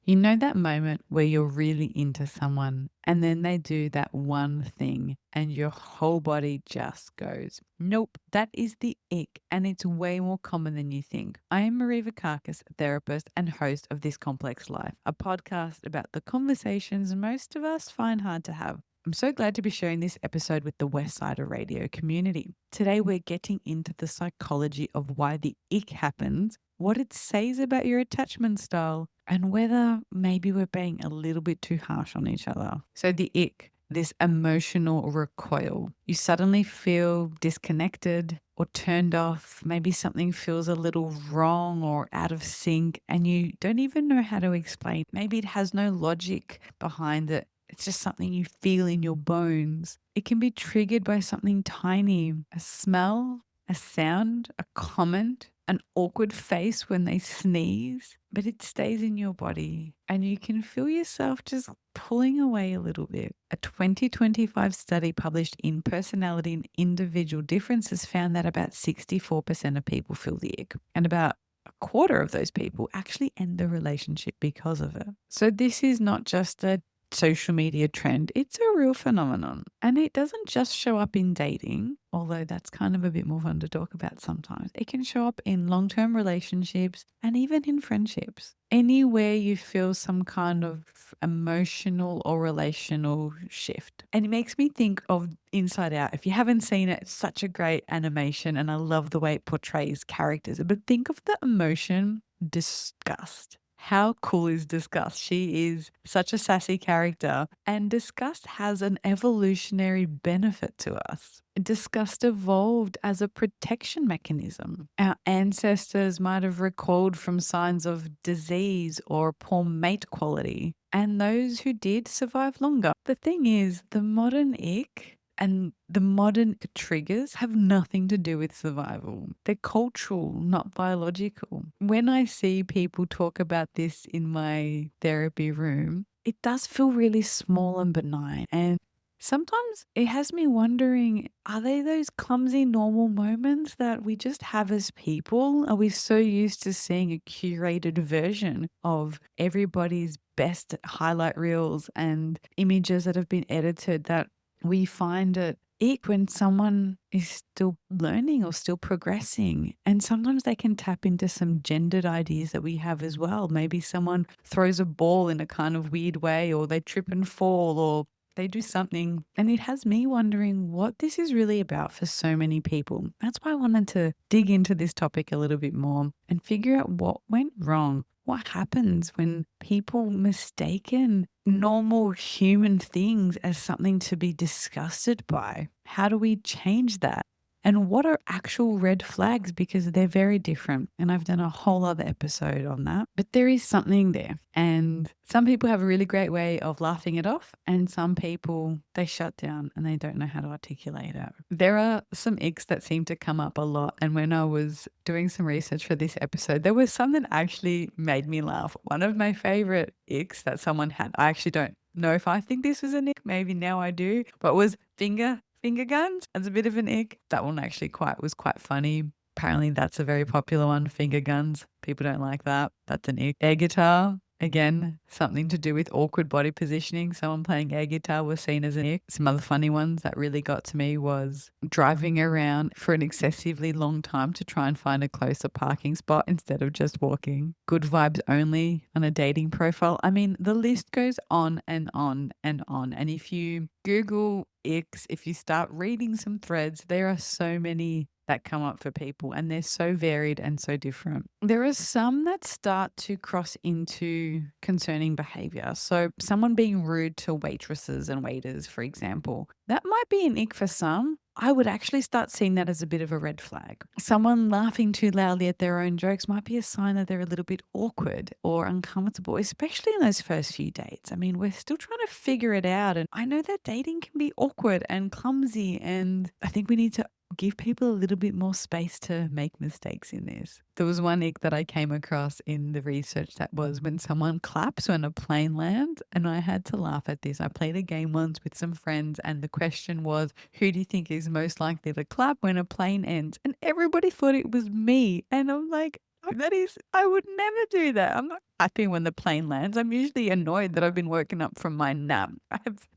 You know that moment where you're really into someone and then they do that one thing and your whole body just goes, nope, that is the ick. And it's way more common than you think. I am Marie Vakakis, therapist and host of This Complex Life, a podcast about the conversations most of us find hard to have. I'm so glad to be sharing this episode with the West Sider Radio community. Today, we're getting into the psychology of why the ick happens, what it says about your attachment style, and whether maybe we're being a little bit too harsh on each other. So, the ick, this emotional recoil, you suddenly feel disconnected or turned off. Maybe something feels a little wrong or out of sync, and you don't even know how to explain. Maybe it has no logic behind it. It's just something you feel in your bones. It can be triggered by something tiny, a smell, a sound, a comment, an awkward face when they sneeze, but it stays in your body and you can feel yourself just pulling away a little bit. A 2025 study published in Personality and Individual Differences found that about 64% of people feel the ick, and about a quarter of those people actually end the relationship because of it. So this is not just a social media trend, it's a real phenomenon. And it doesn't just show up in dating, although that's kind of a bit more fun to talk about sometimes. It can show up in long term relationships and even in friendships. Anywhere you feel some kind of emotional or relational shift. And it makes me think of Inside Out. If you haven't seen it, it's such a great animation and I love the way it portrays characters. But think of the emotion disgust. How cool is Disgust? She is such a sassy character, and Disgust has an evolutionary benefit to us. Disgust evolved as a protection mechanism. Our ancestors might have recoiled from signs of disease or poor mate quality, and those who did survive longer. The thing is, the modern ick and the modern triggers have nothing to do with survival. They're cultural, not biological. When I see people talk about this in my therapy room, it does feel really small and benign. And sometimes it has me wondering, are they those clumsy normal moments that we just have as people? Are we so used to seeing a curated version of everybody's best highlight reels and images that have been edited that we find it ick when someone is still learning or still progressing? And sometimes they can tap into some gendered ideas that we have as well. Maybe someone throws a ball in a kind of weird way, or they trip and fall, or they do something. And it has me wondering what this is really about for so many people. That's why I wanted to dig into this topic a little bit more and figure out what went wrong. What happens when people mistaken normal human things as something to be disgusted by? How do we change that? And what are actual red flags? Because they're very different. And I've done a whole other episode on that. But there is something there. And some people have a really great way of laughing it off. And some people, they shut down and they don't know how to articulate it. There are some icks that seem to come up a lot. And when I was doing some research for this episode, there was some that actually made me laugh. One of my favorite icks that someone had, I actually don't know if I think this was an ick, maybe now I do, but was finger guns as a bit of an ick. That one actually was quite funny. Apparently that's a very popular one, finger guns. People don't like that. That's an ick. Air guitar, again, something to do with awkward body positioning. Someone playing air guitar was seen as an ick. Some other funny ones that really got to me was driving around for an excessively long time to try and find a closer parking spot instead of just walking. Good vibes only on a dating profile. I mean, the list goes on and on and on. And if you Google icks, if you start reading some threads, there are so many that come up for people and they're so varied and so different. There are some that start to cross into concerning behavior. So someone being rude to waitresses and waiters, for example, that might be an ick for some. I would actually start seeing that as a bit of a red flag. Someone laughing too loudly at their own jokes might be a sign that they're a little bit awkward or uncomfortable, especially in those first few dates. I mean, we're still trying to figure it out. And I know that dating can be awkward and clumsy. And I think we need to give people a little bit more space to make mistakes in this. There was one ick that I came across in the research that was when someone claps when a plane lands, and I had to laugh at this. I played a game once with some friends and the question was, who do you think is most likely to clap when a plane ends? And everybody thought it was me. And I'm like, That is, I would never do that. I'm not clapping when the plane lands. I'm usually annoyed that I've been woken up from my nap.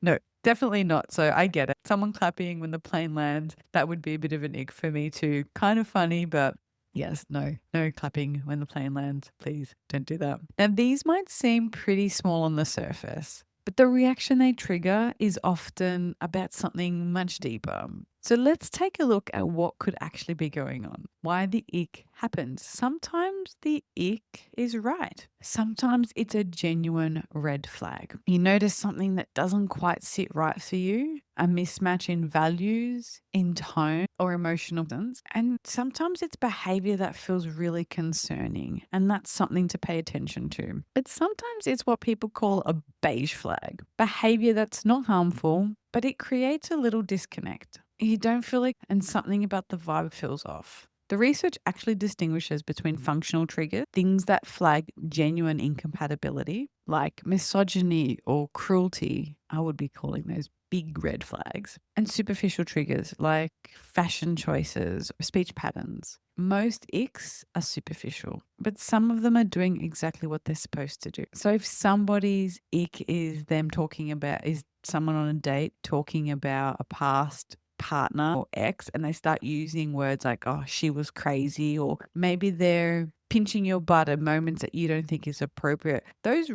No, definitely not. So I get it. Someone clapping when the plane lands, that would be a bit of an ick for me too. Kind of funny, but yes, no clapping when the plane lands. Please don't do that. Now, these might seem pretty small on the surface, but the reaction they trigger is often about something much deeper. So let's take a look at what could actually be going on. Why the ick happens. Sometimes the ick is right. Sometimes it's a genuine red flag. You notice something that doesn't quite sit right for you, a mismatch in values, in tone, or emotional distance. And sometimes it's behavior that feels really concerning, and that's something to pay attention to. But sometimes it's what people call a beige flag, behavior that's not harmful, but it creates a little disconnect. You don't feel like, and something about the vibe feels off. The research actually distinguishes between functional triggers, things that flag genuine incompatibility, like misogyny or cruelty. I would be calling those big red flags, and superficial triggers like fashion choices, speech patterns. Most icks are superficial, but some of them are doing exactly what they're supposed to do. So if somebody's ick is is someone on a date talking about a past partner or ex, and they start using words like, oh, she was crazy, or maybe they're pinching your butt at moments that you don't think is appropriate. Those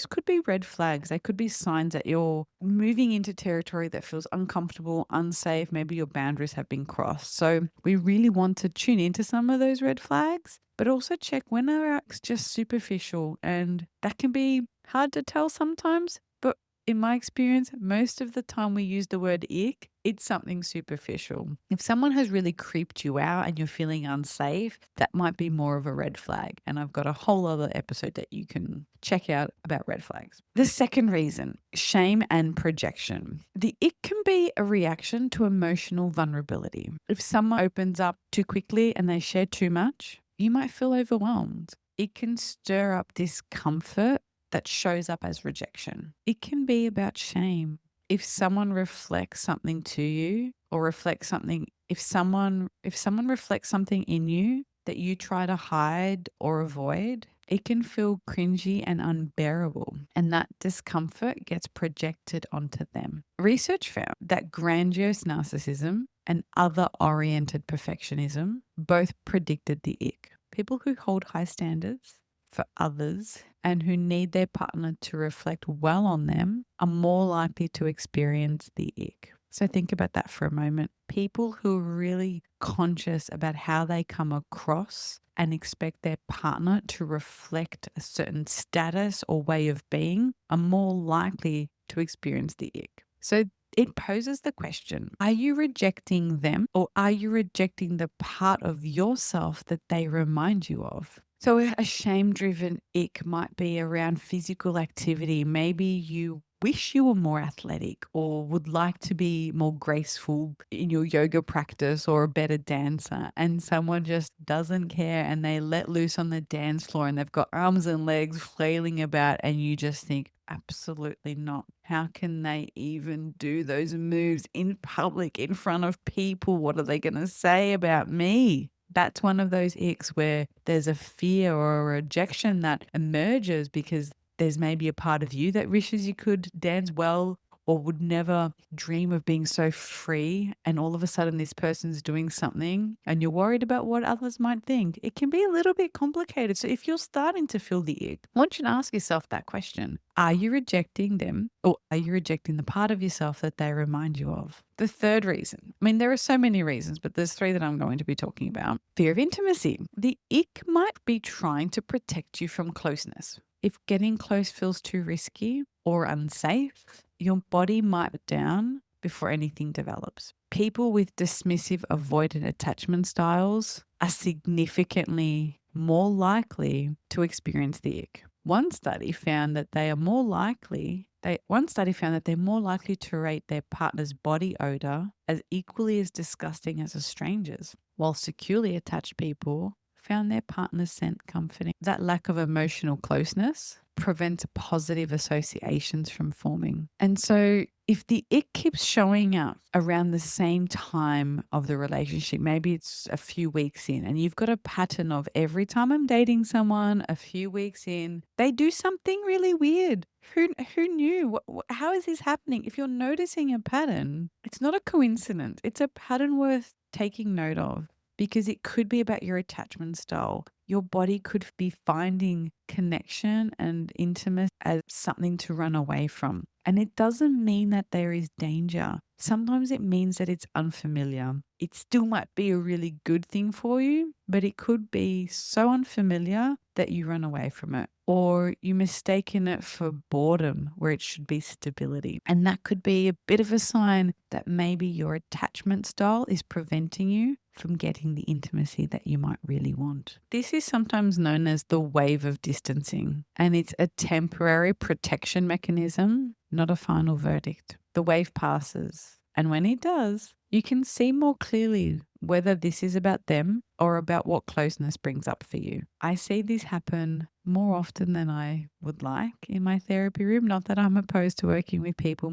could be red flags. They could be signs that you're moving into territory that feels uncomfortable, unsafe. Maybe your boundaries have been crossed. So we really want to tune into some of those red flags, but also check when are acts just superficial, and that can be hard to tell sometimes. But in my experience, most of the time we use the word ick, it's something superficial. If someone has really creeped you out and you're feeling unsafe, that might be more of a red flag. And I've got a whole other episode that you can check out about red flags. The second reason, shame and projection. The ick can be a reaction to emotional vulnerability. If someone opens up too quickly and they share too much, you might feel overwhelmed. It can stir up discomfort that shows up as rejection. It can be about shame. If someone reflects something to you, or reflects something, if someone reflects something in you that you try to hide or avoid, it can feel cringy and unbearable, and that discomfort gets projected onto them. Research found that grandiose narcissism and other oriented perfectionism both predicted the ick. People who hold high standards for others and who need their partner to reflect well on them are more likely to experience the ick. So think about that for a moment. People who are really conscious about how they come across and expect their partner to reflect a certain status or way of being are more likely to experience the ick. So it poses the question, are you rejecting them, or are you rejecting the part of yourself that they remind you of? So a shame-driven ick might be around physical activity. Maybe you wish you were more athletic or would like to be more graceful in your yoga practice or a better dancer, and someone just doesn't care and they let loose on the dance floor and they've got arms and legs flailing about, and you just think, absolutely not. How can they even do those moves in public in front of people? What are they going to say about me? That's one of those icks where there's a fear or a rejection that emerges because there's maybe a part of you that wishes you could dance well or would never dream of being so free. And all of a sudden, this person's doing something and you're worried about what others might think. It can be a little bit complicated. So if you're starting to feel the ick, I want you to ask yourself that question. Are you rejecting them, or are you rejecting the part of yourself that they remind you of? The third reason, I mean, there are so many reasons, but there's three that I'm going to be talking about. Fear of intimacy. The ick might be trying to protect you from closeness. If getting close feels too risky or unsafe, your body might break down before anything develops. People with dismissive avoidant attachment styles are significantly more likely to experience the ick. One study found that they're more likely to rate their partner's body odor as equally as disgusting as a stranger's, while securely attached people found their partner's scent comforting. That lack of emotional closeness prevents positive associations from forming. And so if the ick keeps showing up around the same time of the relationship, maybe it's a few weeks in, and you've got a pattern of every time I'm dating someone, a few weeks in, they do something really weird. Who knew? How is this happening? If you're noticing a pattern, it's not a coincidence. It's a pattern worth taking note of because it could be about your attachment style. Your body could be finding connection and intimacy as something to run away from. And it doesn't mean that there is danger. Sometimes it means that it's unfamiliar. It still might be a really good thing for you, but it could be so unfamiliar that you run away from it. Or you mistaken it for boredom where it should be stability. And that could be a bit of a sign that maybe your attachment style is preventing you from getting the intimacy that you might really want. This is sometimes known as the wave of distancing, and it's a temporary protection mechanism, not a final verdict. The wave passes, and when it does, you can see more clearly whether this is about them or about what closeness brings up for you. I see this happen more often than I would like in my therapy room. Not that I'm opposed to working with people,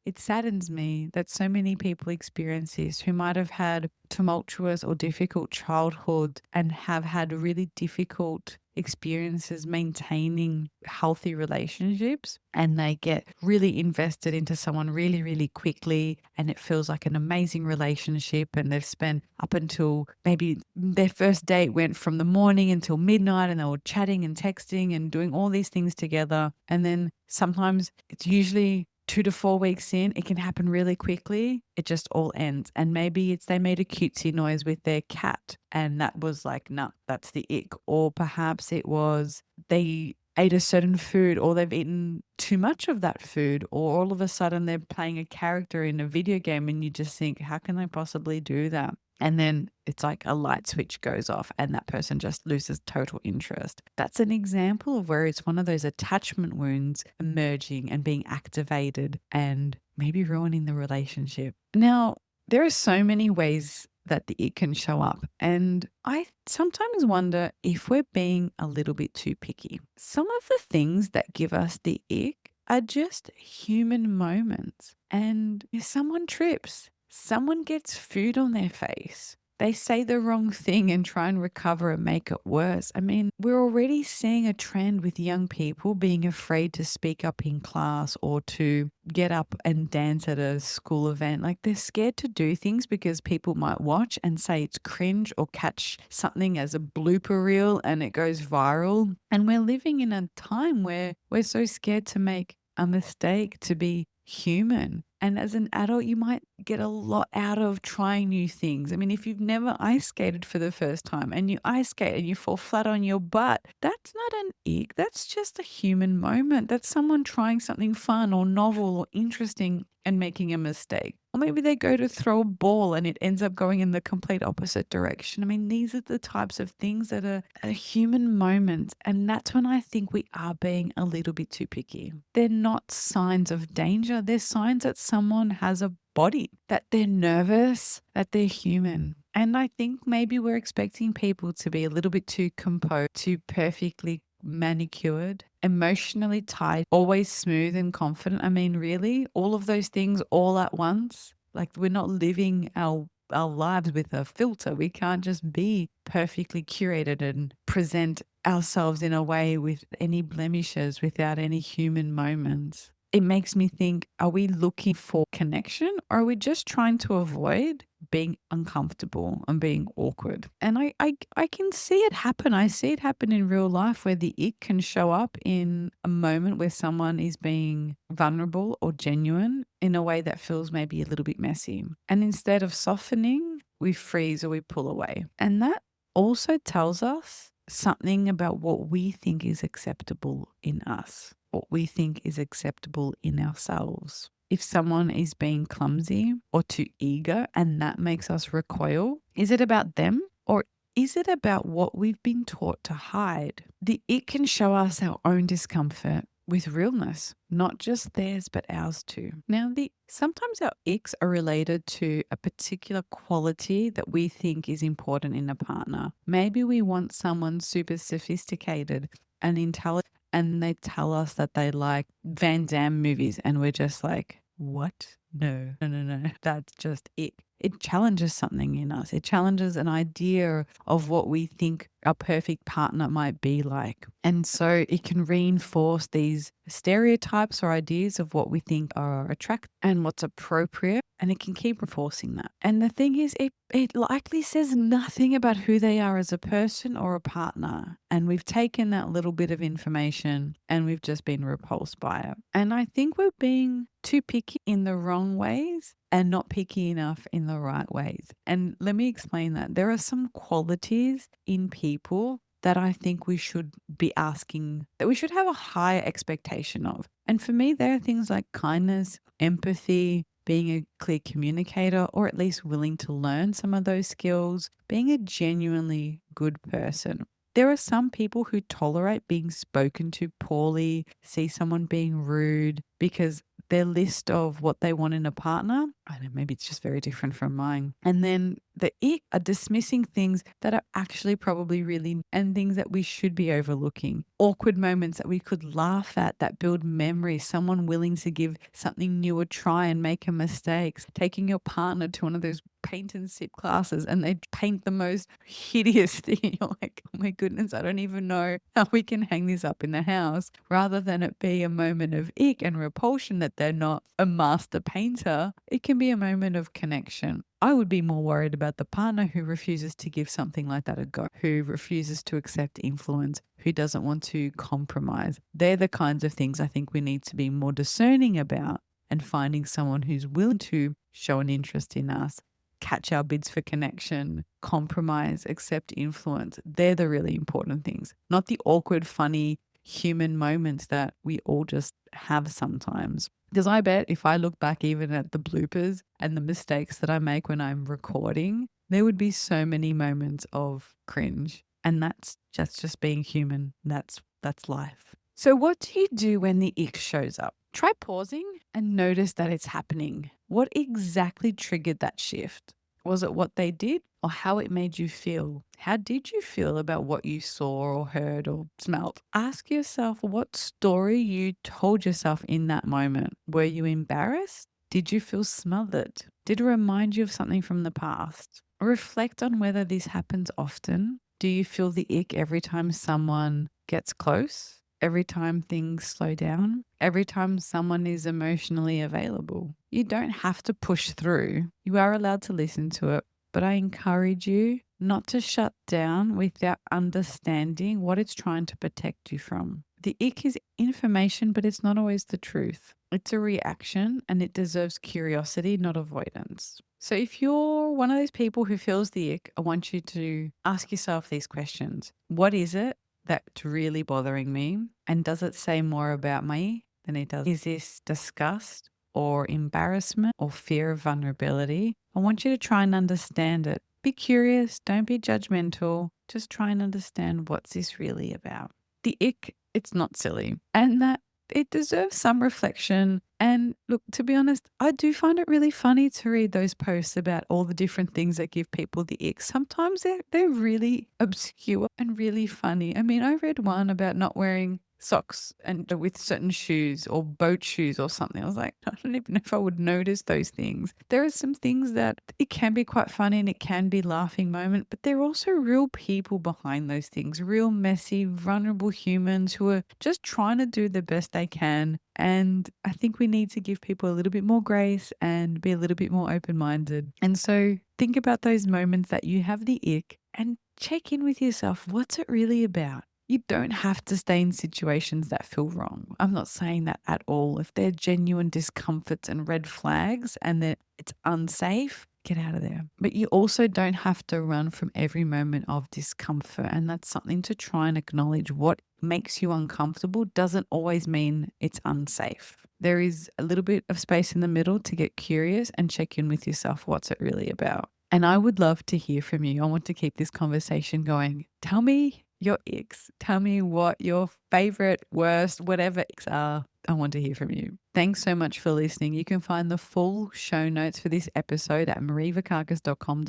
it saddens me that so many people experience this who might have had tumultuous or difficult childhood and have had really difficult experiences maintaining healthy relationships, and they get really invested into someone really, really quickly, and it feels like an amazing relationship, and they've spent up until maybe their first date went from the morning until midnight, and they were chatting and texting and doing all these things together, and then sometimes it's usually 2 to 4 weeks in, it can happen really quickly. It just all ends. And maybe it's they made a cutesy noise with their cat and that was like, nah, that's the ick. Or perhaps it was they ate a certain food or they've eaten too much of that food, or all of a sudden they're playing a character in a video game and you just think, how can they possibly do that? And then it's like a light switch goes off and that person just loses total interest. That's an example of where it's one of those attachment wounds emerging and being activated and maybe ruining the relationship. Now, there are so many ways that the ick can show up. And I sometimes wonder if we're being a little bit too picky. Some of the things that give us the ick are just human moments. And if someone trips, someone gets food on their face, they say the wrong thing and try and recover and make it worse. I mean, we're already seeing a trend with young people being afraid to speak up in class or to get up and dance at a school event. Like they're scared to do things because people might watch and say it's cringe or catch something as a blooper reel and it goes viral. And we're living in a time where we're so scared to make a mistake, to be human. And as an adult, you might get a lot out of trying new things. I mean, if you've never ice skated for the first time and you ice skate and you fall flat on your butt, that's not an ick. That's just a human moment. That's someone trying something fun or novel or interesting and making a mistake. Or maybe they go to throw a ball and it ends up going in the complete opposite direction. I mean, these are the types of things that are human moments. And that's when I think we are being a little bit too picky. They're not signs of danger. They're signs that someone has a body, that they're nervous, that they're human. And I think maybe we're expecting people to be a little bit too composed, too perfectly manicured, emotionally tight, always smooth and confident. I mean, really, all of those things all at once. Like we're not living our lives with a filter. We can't just be perfectly curated and present ourselves in a way with any blemishes, without any human moments. It makes me think, are we looking for connection or are we just trying to avoid being uncomfortable and being awkward? And I can see it happen. I see it happen in real life where the ick can show up in a moment where someone is being vulnerable or genuine in a way that feels maybe a little bit messy. And instead of softening, we freeze or we pull away. And that also tells us something about what we think is acceptable in us, what we think is acceptable in ourselves. If someone is being clumsy or too eager and that makes us recoil, is it about them or is it about what we've been taught to hide? It can show us our own discomfort with realness, not just theirs, but ours too. Now, sometimes our icks are related to a particular quality that we think is important in a partner. Maybe we want someone super sophisticated and intelligent, and they tell us that they like Van Damme movies, and we're just like, what? No, no, no, no. That's just it. It challenges something in us. It challenges an idea of what we think a perfect partner might be like. And so it can reinforce these stereotypes or ideas of what we think are attractive and what's appropriate. And it can keep reinforcing that. And the thing is, it likely says nothing about who they are as a person or a partner. And we've taken that little bit of information and we've just been repulsed by it. And I think we're being too picky in the wrong ways and not picky enough in the right ways. And let me explain that. There are some qualities in people that I think we should be asking, that we should have a higher expectation of. And for me, there are things like kindness, empathy, being a clear communicator, or at least willing to learn some of those skills, being a genuinely good person. There are some people who tolerate being spoken to poorly, see someone being rude because their list of what they want in a partner, I don't know, maybe it's just very different from mine. And then the ick are dismissing things that are actually probably really, and things that we should be overlooking. Awkward moments that we could laugh at that build memories, someone willing to give something new a try and make a mistake, taking your partner to one of those paint and sip classes and they paint the most hideous thing. You're like, oh my goodness, I don't even know how we can hang this up in the house. Rather than it be a moment of ick and repulsion that they're not a master painter, it can be a moment of connection. I would be more worried about the partner who refuses to give something like that a go, who refuses to accept influence, who doesn't want to compromise. They're the kinds of things I think we need to be more discerning about, and finding someone who's willing to show an interest in us, catch our bids for connection, compromise, accept influence. They're the really important things, not the awkward, funny human moments that we all just have sometimes. Because I bet if I look back even at the bloopers and the mistakes that I make when I'm recording, there would be so many moments of cringe. And that's just being human. That's life. So what do you do when the ick shows up? Try pausing and notice that it's happening. What exactly triggered that shift? Was it what they did or how it made you feel? How did you feel about what you saw or heard or smelt? Ask yourself what story you told yourself in that moment. Were you embarrassed? Did you feel smothered? Did it remind you of something from the past? Reflect on whether this happens often. Do you feel the ick every time someone gets close? Every time things slow down? Every time someone is emotionally available? You don't have to push through. You are allowed to listen to it, but I encourage you not to shut down without understanding what it's trying to protect you from. The ick is information, but it's not always the truth. It's a reaction and it deserves curiosity, not avoidance. So if you're one of those people who feels the ick, I want you to ask yourself these questions. What is it that's really bothering me? And does it say more about me than it does? Is this disgust or embarrassment or fear of vulnerability? I want you to try and understand it. Be curious, don't be judgmental. Just try and understand what's this really about. The ick, it's not silly. And that it deserves some reflection. And look, to be honest, I do find it really funny to read those posts about all the different things that give people the ick. Sometimes they're really obscure and really funny. I mean, I read one about not wearing socks and with certain shoes or boat shoes or something. I was like, I don't even know if I would notice those things. There are some things that it can be quite funny and it can be laughing moment, but there are also real people behind those things, real messy, vulnerable humans who are just trying to do the best they can. And I think we need to give people a little bit more grace and be a little bit more open-minded. And so think about those moments that you have the ick and check in with yourself. What's it really about? You don't have to stay in situations that feel wrong. I'm not saying that at all. If they're genuine discomforts and red flags and that it's unsafe, get out of there. But you also don't have to run from every moment of discomfort. And that's something to try and acknowledge. What makes you uncomfortable doesn't always mean it's unsafe. There is a little bit of space in the middle to get curious and check in with yourself. What's it really about? And I would love to hear from you. I want to keep this conversation going. Tell me your icks. Tell me what your favorite, worst, whatever icks are. I want to hear from you. Thanks so much for listening. You can find the full show notes for this episode at marievakakis.com.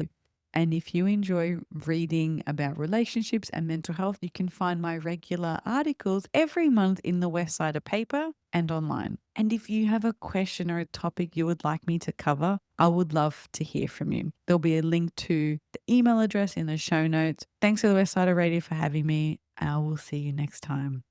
And if you enjoy reading about relationships and mental health, you can find my regular articles every month in the West Sider paper and online. And if you have a question or a topic you would like me to cover, I would love to hear from you. There'll be a link to the email address in the show notes. Thanks to the West Sider Radio for having me. I will see you next time.